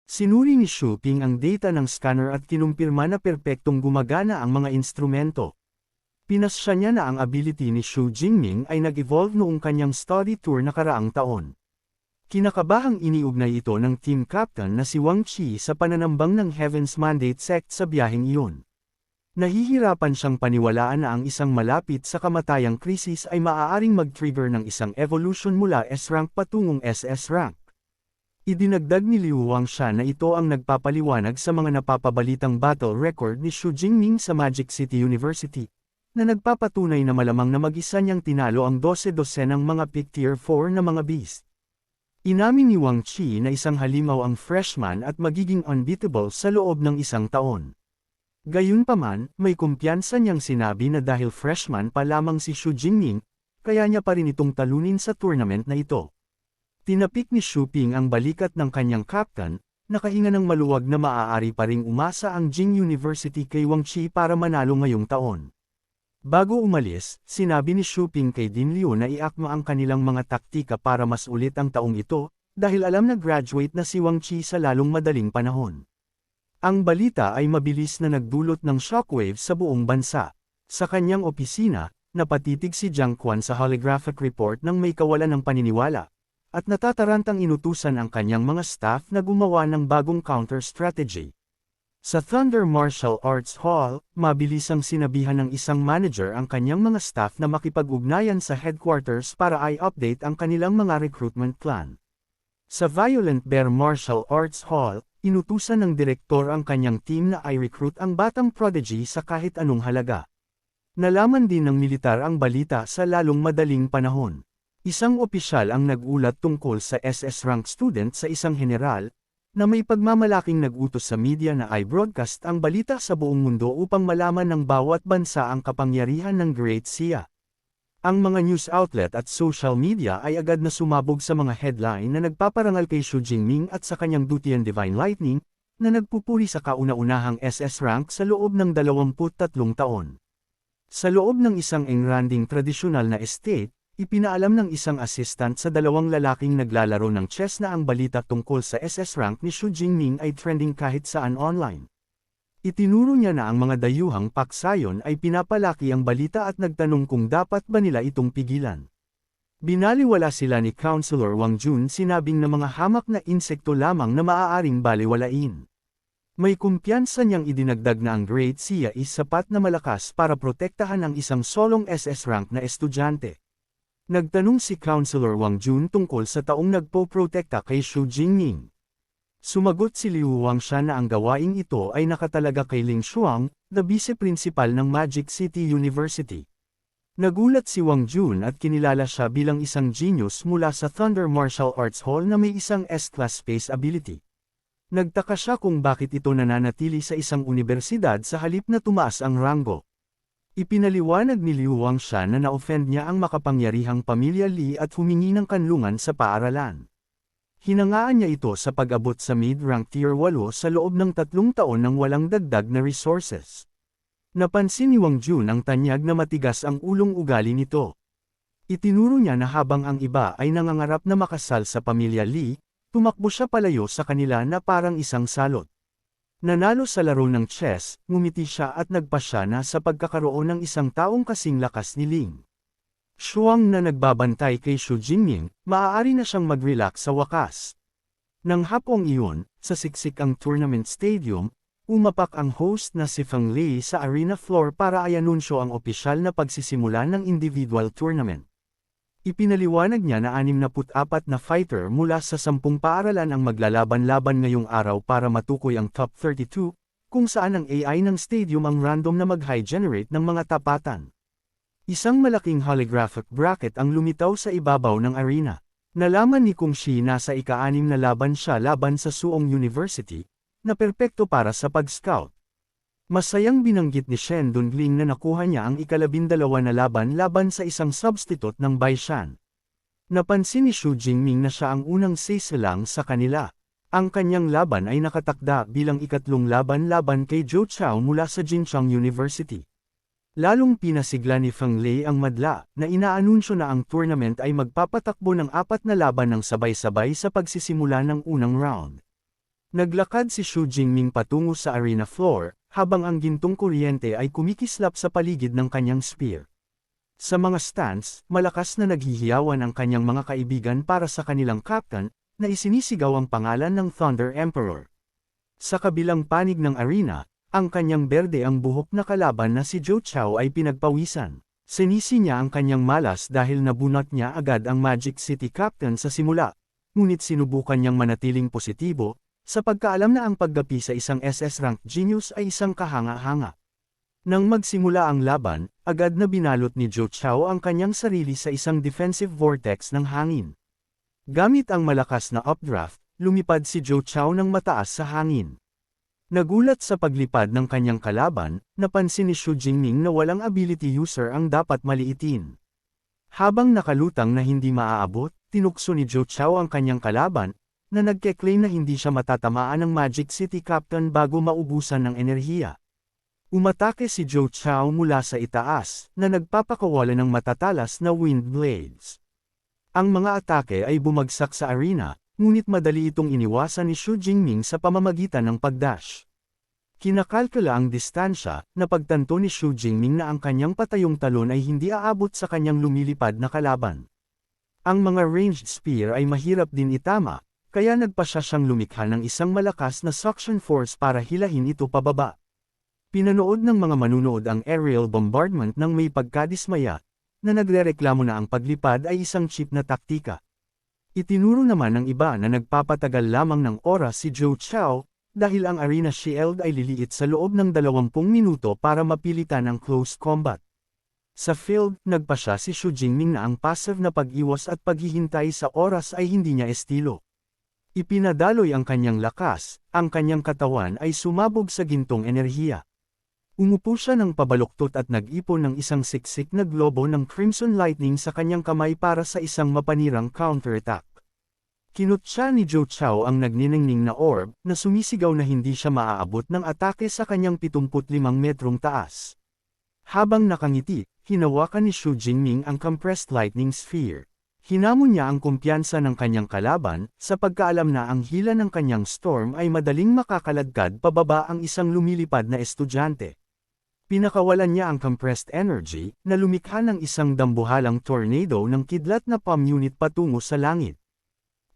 Sinuri ni Xu Ping ang data ng scanner at kinumpirma na perpektong gumagana ang mga instrumento. Pinasya niya na ang ability ni Xu Jingming ay nag-evolve noong kanyang study tour nakaraang taon. Kinakabahang iniugnay ito ng team captain na si Wang Qi sa pananambang ng Heaven's Mandate sect sa biyaheng iyon. Nahihirapan siyang paniwalaan na ang isang malapit sa kamatayang krisis ay maaaring mag-trigger ng isang evolution mula S-rank patungong SS rank. Idinagdag ni Liu Wangshan na ito ang nagpapaliwanag sa mga napapabalitang battle record ni Xu Jingming sa Magic City University, na nagpapatunay na malamang na mag-isa niyang tinalo ang 12 ng mga pick tier 4 na mga beast. Inamin ni Wang Qi na isang halimaw ang freshman at magiging unbeatable sa loob ng isang taon. Gayunpaman, may kumpiyansa niyang sinabi na dahil freshman pa lamang si Xu Jingming, kaya niya pa rin itong talunin sa tournament na ito. Tinapik ni Xu Ping ang balikat ng kanyang captain, nakahinga ng maluwag na maaari pa ring umasa ang Jing University kay Wang Qi para manalo ngayong taon. Bago umalis, sinabi ni Xu Ping kay Din Liu na iakma ang kanilang mga taktika para mas ulit ang taong ito, dahil alam na graduate na si Wang Qi sa lalong madaling panahon. Ang balita ay mabilis na nagdulot ng shockwave sa buong bansa. Sa kanyang opisina, napatitig si Jiang Quan sa holographic report ng may kawalan ng paniniwala, at natatarantang inutusan ang kanyang mga staff na gumawa ng bagong counter strategy. Sa Thunder Martial Arts Hall, mabilis ang sinabihan ng isang manager ang kanyang mga staff na makipag-ugnayan sa headquarters para i-update ang kanilang mga recruitment plan. Sa Violent Bear Martial Arts Hall, inutusan ng direktor ang kanyang team na i-recruit ang batang prodigy sa kahit anong halaga. Nalaman din ng militar ang balita sa lalong madaling panahon. Isang opisyal ang nag-ulat tungkol sa SS rank student sa isang general, na may pagmamalaking nag-utos sa media na i-broadcast ang balita sa buong mundo upang malaman ng bawat bansa ang kapangyarihan ng Great Xia. Ang mga news outlet at social media ay agad na sumabog sa mga headline na nagpaparangal kay Xu Jingming at sa kanyang Dutian Divine Lightning, na nagpupuri sa kauna-unahang SS rank sa loob ng 23 taon. Sa loob ng isang engranding tradisyonal na estate, ipinaalam ng isang assistant sa dalawang lalaking naglalaro ng chess na ang balita tungkol sa SS rank ni Xu Jingming ay trending kahit saan online. Itinuro niya na ang mga dayuhang paksayon ay pinapalaki ang balita at nagtanong kung dapat ba nila itong pigilan. Binaliwala sila ni Councilor Wang Jun sinabing na mga hamak na insekto lamang na maaaring baliwalain. May kumpiyansa niyang idinagdag na ang Great Xia is sapat na malakas para protektahan ang isang solong SS rank na estudyante. Nagtanong si Councilor Wang Jun tungkol sa taong nagpo-protekta kay Xu Jingming. Sumagot si Liu Wangshan na ang gawaing ito ay nakatalaga kay Ling Shuang, the vice-principal ng Magic City University. Nagulat si Wang Jun at kinilala siya bilang isang genius mula sa Thunder Martial Arts Hall na may isang S-class space ability. Nagtaka siya kung bakit ito nananatili sa isang universidad sa halip na tumaas ang ranggo. Ipinaliwanag ni Liu Wangshan na na-offend niya ang makapangyarihang pamilya Li at humingi ng kanlungan sa paaralan. Hinangaan niya ito sa pag-abot sa mid-rank tier 8 sa loob ng 3 taon ng walang dagdag na resources. Napansin ni Wang Jun ang tanyag na matigas ang ulong ugali nito. Itinuro niya na habang ang iba ay nangangarap na makasal sa pamilya Li, tumakbo siya palayo sa kanila na parang isang salot. Nanalo sa laro ng chess, ngumiti siya at nagpasya na sa pagkakaroon ng isang taong kasing lakas ni Ling Shuang na nagbabantay kay Xu Jingming, maaari na siyang mag-relax sa wakas. Nang hapong iyon, sa siksik ang tournament stadium, umapak ang host na si Feng Lei sa arena floor para i-anunsyo ang opisyal na pagsisimula ng individual tournament. Ipinaliwanag niya na 64 na fighter mula sa 10 paaralan ang maglalaban-laban ngayong araw para matukoy ang top 32, kung saan ang AI ng stadium ang random na mag-high generate ng mga tapatan. Isang malaking holographic bracket ang lumitaw sa ibabaw ng arena. Nalaman ni Kung Shi na sa ika-6 na laban siya laban sa Suong University, na perpekto para sa pag-scout. Masayang binanggit ni Shen Dongling na nakuha niya ang ika-12 na laban sa isang substitute ng Baishan. Napansin ni Xu Jingming na siya ang unang sisalang sa kanila. Ang kanyang laban ay nakatakda bilang ikatlong laban kay Zhou Chao mula sa Jincheng University. Lalong pinasigla ni Feng Lei ang madla, na inaanunsyo na ang tournament ay magpapatakbo ng 4 na laban ng sabay-sabay sa pagsisimula ng unang round. Naglakad si Xu Jingming patungo sa arena floor, habang ang gintong kuryente ay kumikislap sa paligid ng kanyang spear. Sa mga stands, malakas na naghihiyawan ang kanyang mga kaibigan para sa kanilang captain, na isinisigaw ang pangalan ng Thunder Emperor. Sa kabilang panig ng arena, ang kanyang berde ang buhok na kalaban na si Zhou Chao ay pinagpawisan. Sinisi niya ang kanyang malas dahil nabunot niya agad ang Magic City Captain sa simula, ngunit sinubukan niyang manatiling positibo, sa pagkaalam na ang paggapi sa isang SS-ranked genius ay isang kahanga-hanga. Nang magsimula ang laban, agad na binalot ni Zhou Chao ang kanyang sarili sa isang defensive vortex ng hangin. Gamit ang malakas na updraft, lumipad si Zhou Chao ng mataas sa hangin. Nagulat sa paglipad ng kanyang kalaban, napansin ni Xu Jingming na walang ability user ang dapat maliitin. Habang nakalutang na hindi maaabot, tinukso ni Zhou Chao ang kanyang kalaban, na nagke-claim na hindi siya matatamaan ng Magic City Captain bago maubusan ng enerhiya. Umatake si Zhou Chao mula sa itaas, na nagpapakawala ng matatalas na wind blades. Ang mga atake ay bumagsak sa arena, ngunit madali itong iniwasan ni Xu Jingming sa pamamagitan ng pagdash. Kinakalkula ang distansya, na pagtanto ni Xu Jingming na ang kanyang patayong talon ay hindi aabot sa kanyang lumilipad na kalaban. Ang mga ranged spear ay mahirap din itama, kaya nagpa siya siyang lumikha ng isang malakas na suction force para hilahin ito pababa. Pinanood ng mga manunood ang aerial bombardment ng may pagkadismaya, na nagrereklamo na ang paglipad ay isang cheap na taktika. Itinuro naman ng iba na nagpapatagal lamang ng oras si Zhou Chao, dahil ang arena shield ay liliit sa loob ng 20 minuto para mapilitan ang close combat. Sa field, nagpa siya si Xu Jingming na ang passive na pag-iwas at paghihintay sa oras ay hindi niya estilo. Ipinadaloy ang kanyang lakas, ang kanyang katawan ay sumabog sa gintong enerhiya. Umupo siya ng pabaluktot at nag-ipon ng isang siksik na globo ng Crimson Lightning sa kanyang kamay para sa isang mapanirang counterattack. Kinutya ni Zhou Chao ang nagniningning na orb, na sumisigaw na hindi siya maaabot ng atake sa kanyang 75 metrong taas. Habang nakangiti, hinawakan ni Xu Jingming ang compressed lightning sphere. Hinamon niya ang kumpiyansa ng kanyang kalaban, sa pagkaalam na ang hila ng kanyang storm ay madaling makakaladkad pababa ang isang lumilipad na estudyante. Pinakawalan niya ang compressed energy, na lumikha ng isang dambuhalang tornado ng kidlat na palm unit patungo sa langit.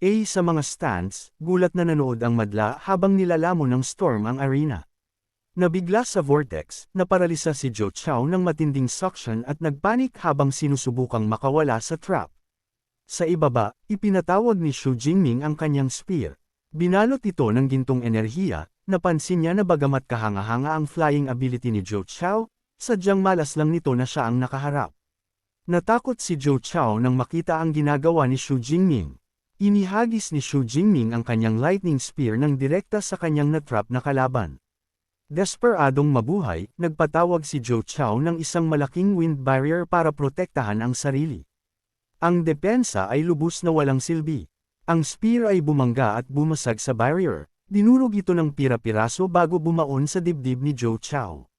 Sa mga stands, gulat na nanood ang madla habang nilalamon ng storm ang arena. Nabigla sa vortex, naparalisa si Zhou Chao ng matinding suction at nagpanik habang sinusubukang makawala sa trap. Sa ibaba, ipinatawag ni Xu Jingming ang kanyang spear. Binalot ito ng gintong enerhiya. Napansin niya na bagamat kahanga-hanga ang flying ability ni Zhou Chao, sadyang malas lang nito na siya ang nakaharap. Natakot si Zhou Chao nang makita ang ginagawa ni Xu Jingming. Inihagis ni Xu Jingming ang kanyang lightning spear ng direkta sa kanyang natrap na kalaban. Desperadong mabuhay, nagpatawag si Zhou Chao ng isang malaking wind barrier para protektahan ang sarili. Ang depensa ay lubos na walang silbi. Ang spear ay bumangga at bumasag sa barrier. Dinurog ito ng pira-piraso bago bumaon sa dibdib ni Zhou Chao.